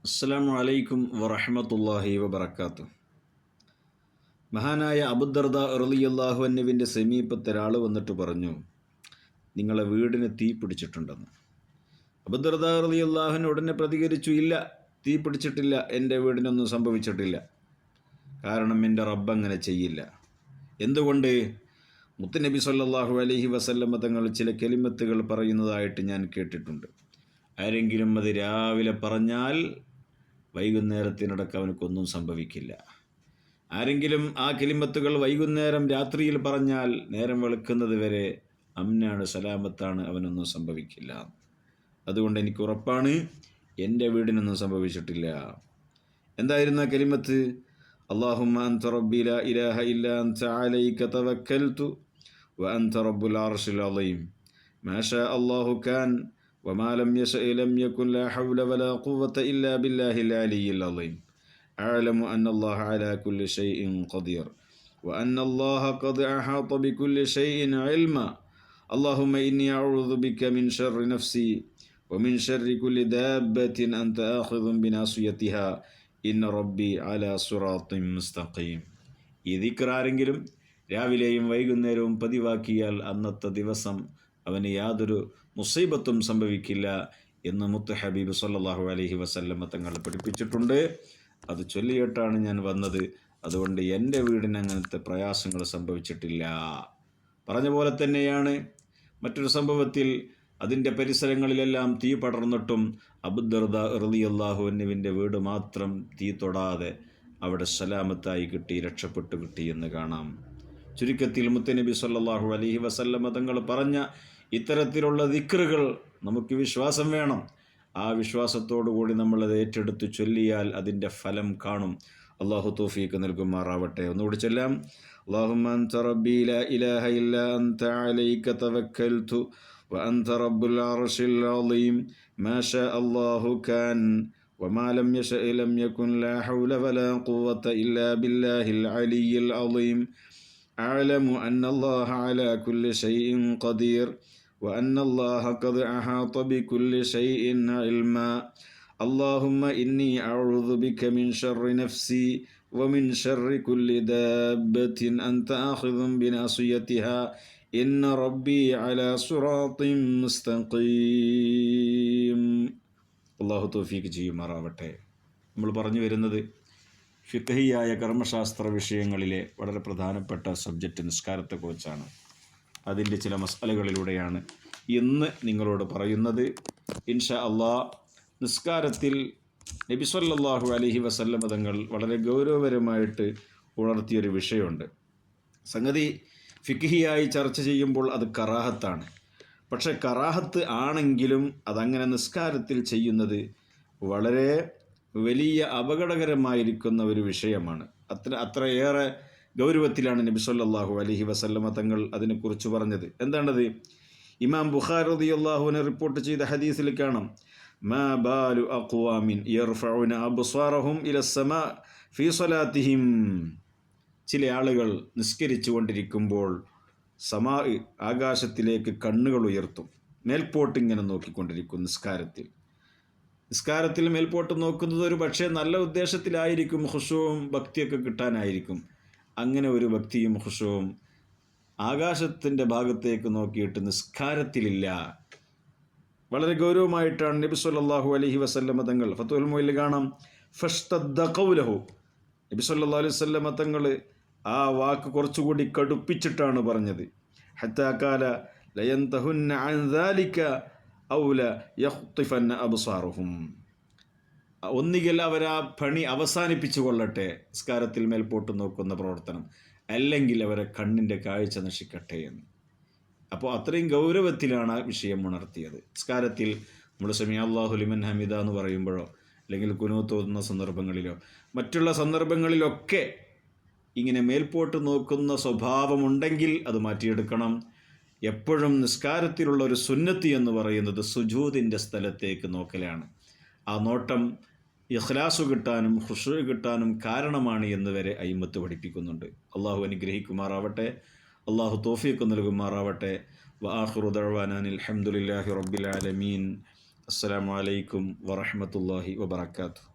അസ്സലാമു അലൈക്കും വറഹ്മത്തുള്ളാഹി വബറകാതുഹു. മഹാനായ അബൂദർദ റളിയല്ലാഹു അൻഹുവിൻ്റെ സമീപത്ത് ഒരാൾ വന്നിട്ട് പറഞ്ഞു, നിങ്ങളെ വീടിന് തീ പിടിച്ചിട്ടുണ്ടെന്ന്. അബൂദർദ റളിയല്ലാഹു അൻഹു ഉടനെ പ്രതികരിച്ചു, ഇല്ല, തീ പിടിച്ചിട്ടില്ല, എൻ്റെ വീടിനൊന്നും സംഭവിച്ചിട്ടില്ല. കാരണം എൻ്റെ റബ്ബ് അങ്ങനെ ചെയ്യില്ല. എന്തുകൊണ്ട്? മുത്തുനബി സല്ലല്ലാഹു അലൈഹി വസല്ലമ തങ്ങൾ ചില കലിമത്തുകൾ പറയുന്നതായിട്ട് ഞാൻ കേട്ടിട്ടുണ്ട്. ആരെങ്കിലും അത് രാവിലെ പറഞ്ഞാൽ വൈകുന്നേരത്തിനിടക്ക് അവനക്കൊന്നും സംഭവിക്കില്ല. ആരെങ്കിലും ആ കലിമത്തുകൾ വൈകുന്നേരം രാത്രിയിൽ പറഞ്ഞാൽ നേരം വെളുക്കുന്നത് വരെ അമ്നാണ്, സലാമത്താണ്, അവനൊന്നും സംഭവിക്കില്ല. അതുകൊണ്ട് എനിക്ക് ഉറപ്പാണ്, എൻ്റെ വീടിനൊന്നും സംഭവിച്ചിട്ടില്ല. എന്തായിരുന്നു ആ കലിമത്ത്? അല്ലാഹുമ്മ അൻത റബ്ബി ലാ ഇലാഹ ഇല്ലാ അൻത അലൈക തവക്കൽതു വ അൻത റബ്ബുൽ അർശിൽ അളീം മാ ശാ അല്ലാഹു കാൻ وما لم يشأ لم يكن لا حول ولا قوة إلا بالله العلي العظيم أعلم أن الله على كل شيء قدير وأن الله قد أحاط بكل شيء علما اللهم إني أعوذ بك من شر نفسي ومن شر كل دابة أنت آخذ بناصيتها إن ربي على صراط مستقيم. ഈ ദിക്ർ ആരെങ്കിലും രാവിലെയും വൈകുന്നേരവും പതിവാക്കിയാൽ അന്നത്തെ ദിവസം അവന് യാതൊരു മുസീബത്തും സംഭവിക്കില്ല എന്ന് മുത്ത് ഹബീബ് സല്ലല്ലാഹു അലൈഹി വസല്ലമ തങ്ങൾ പഠിപ്പിച്ചിട്ടുണ്ട്. അത് ചൊല്ലിയിട്ടാണ് ഞാൻ വന്നത്. അതുകൊണ്ട് എൻ്റെ വീടിന് അങ്ങനത്തെ പ്രയാസങ്ങൾ സംഭവിച്ചിട്ടില്ല. പറഞ്ഞ പോലെ തന്നെയാണ് മറ്റൊരു സംഭവത്തിൽ അതിൻ്റെ പരിസരങ്ങളിലെല്ലാം തീ പടർന്നിട്ടും അബൂദർദ റളിയല്ലാഹു അൻഹുവിൻ്റെ വീട് മാത്രം തീ തൊടാതെ അവിടെ സലാമത്തായി കിട്ടി, രക്ഷപ്പെട്ടു കിട്ടി എന്ന് കാണാം. ചുരുക്കത്തിൽ മുത്തുനബി സല്ലല്ലാഹു അലൈഹി വസല്ലമ തങ്ങൾ പറഞ്ഞ ഇത്തരത്തിലുള്ള ദിക്റുകൾ നമുക്ക് വിശ്വാസം വേണം. ആ വിശ്വാസത്തോടു കൂടി നമ്മളത് ഏറ്റെടുത്ത് ചൊല്ലിയാൽ അതിൻ്റെ ഫലം കാണും. അള്ളാഹു തൗഫീഖ് നൽകുമാറാവട്ടെ. ഒന്നുകൂടി ചൊല്ലാം. അല്ലാഹുമ്മ അൻത റബ്ബി ലാ ഇലാഹ ഇല്ലാ അൻത അലൈക തവക്കൽതു വ അൻത റബ്ബുൽ അർശിൽ അളീം മാ ശാ അല്ലാഹു കാൻ വമാ ലം യശഅ ലം യകുൻ ലാ ഹൗല വലാ ഖുവത ഇല്ലാ ബില്ലാഹിൽ അലിയ്യിൽ അളീം أعلم أن الله على كل شيء قدير وأن الله قد أحاط بكل شيء علما اللهم إني أعوذ بك من شر نفسي ومن شر كل دابة أنت آخذ بناصيتها إن ربي على صراط مستقيم. അല്ലാഹു തൗഫീഖ് ചെയ്യുമാറാവട്ടെ. നമ്മൾ പറഞ്ഞു വരുന്നത് ഫിഖ്ഹിയായ കർമ്മശാസ്ത്ര വിഷയങ്ങളിലെ വളരെ പ്രധാനപ്പെട്ട സബ്ജക്റ്റ് നിസ്കാരത്തെക്കുറിച്ചാണ്. അതിൻ്റെ ചില മസ്അലകളിലൂടെയാണ് ഇന്ന് നിങ്ങളോട് പറയുന്നത്. ഇൻഷാ അല്ലാഹ്, നിസ്കാരത്തിൽ നബി സല്ലല്ലാഹു അലൈഹി വസല്ലമ തങ്ങൾ വളരെ ഗൗരവപരമായിട്ട് ഉണർത്തിയൊരു വിഷയമുണ്ട്. സംഗതി ഫിഖ്ഹിയായി ചർച്ച ചെയ്യുമ്പോൾ അത് കറാഹത്താണ്. പക്ഷേ കറാഹത്ത് ആണെങ്കിലും അതങ്ങനെ നിസ്കാരത്തിൽ ചെയ്യുന്നത് വളരെ വലിയ അപകടകരമായിരിക്കുന്ന ഒരു വിഷയമാണ്. അത്രയേറെ ഗൗരവത്തിലാണ് നബി സല്ലല്ലാഹു അലൈഹി വസല്ലമ തങ്ങൾ അതിനെക്കുറിച്ച് പറഞ്ഞത്. എന്താണത്? ഇമാം ബുഖാരി റളിയല്ലാഹു അൻഹു റിപ്പോർട്ട് ചെയ്ത ഹദീസിൽ കാണാം, മാ ബാലു അഖ്വാമിൻ യർഫഉന അബ്സാറഹും ഇലസ്സമാ ഫീ സ്വലാത്തിഹിം. ചില ആളുകൾ നിസ്കരിച്ചു കൊണ്ടിരിക്കുമ്പോൾ ആകാശത്തിലേക്ക് കണ്ണുകൾ ഉയർത്തും, മേൽപോട്ടിങ്ങനെ നോക്കിക്കൊണ്ടിരിക്കും. നിസ്കാരത്തിൽ മേൽപോട്ട് നോക്കുന്നത് ഒരു പക്ഷേ നല്ല ഉദ്ദേശത്തിലായിരിക്കും, ഖുശൂഉം ഭക്തിയൊക്കെ കിട്ടാനായിരിക്കും. അങ്ങനെ ഒരു ഭക്തിയും ഖുശൂഉം ആകാശത്തിൻ്റെ ഭാഗത്തേക്ക് നോക്കിയിട്ട് നിസ്കാരത്തിലില്ല. വളരെ ഗൗരവമായിട്ടാണ് നബി സല്ലല്ലാഹു അലൈഹി വസല്ലമ തങ്ങൾ ഫത്ഹുൽ മുഈനിൽ കാണാം, ഫഷ്തദ്ദ ഖൗലഹു. നബി സല്ലല്ലാഹു അലൈഹി വസല്ലമ തങ്ങൾ ആ വാക്ക് കുറച്ചുകൂടി കടുപ്പിച്ചിട്ടാണ് പറഞ്ഞത്. ഹത്താ ഖാല ലയന്തഹുന്ന അൻ ദാലിക ഔല യഖ്തിഫന്ന അബ്സാറുഹും. ഒന്നുകിൽ അവർ ആ പണി അവസാനിപ്പിച്ചു കൊള്ളട്ടെ, നിസ്കാരത്തിൽ മേൽപോട്ട് നോക്കുന്ന പ്രവർത്തനം, അല്ലെങ്കിൽ അവരെ കണ്ണിൻ്റെ കാഴ്ച നശിക്കട്ടെ എന്ന്. അപ്പോൾ അത്രയും ഗൗരവത്തിലാണ് ആ വിഷയം ഉണർത്തിയത്. നിസ്കാരത്തിൽ നമ്മൾ സമീഅ അല്ലാഹു ലിമൻ ഹമിദ എന്ന് പറയുമ്പോഴോ അല്ലെങ്കിൽ ഖുനൂത്ത് ഓതുന്ന സന്ദർഭങ്ങളിലോ മറ്റുള്ള സന്ദർഭങ്ങളിലൊക്കെ ഇങ്ങനെ മേൽപോട്ട് നോക്കുന്ന സ്വഭാവമുണ്ടെങ്കിൽ അത് മാറ്റിയെടുക്കണം. എപ്പോഴും നിസ്കാരത്തിലുള്ള ഒരു സുന്നത്തി എന്ന് പറയുന്നത് സുജൂദിൻ്റെ സ്ഥലത്തേക്ക് നോക്കലാണ്. ആ നോട്ടം ഇഖ്ലാസ് കിട്ടാനും ഖുശൂ കിട്ടാനും കാരണമാണ് എന്ന് വരെ അയിമ്മത്ത് പഠിപ്പിക്കുന്നുണ്ട്. അള്ളാഹു അനുഗ്രഹിക്കുമാറാവട്ടെ, അള്ളാഹു തൗഫീഖ് നൽകുമാറാവട്ടെ. വആഖിറു ദഅ്വാനാ അൽഹംദുലില്ലാഹി റബ്ബിൽ ആലമീൻ. അസ്സലാമു അലൈക്കും വറഹ്മത്തുള്ളാഹി വബറകാതുഹു.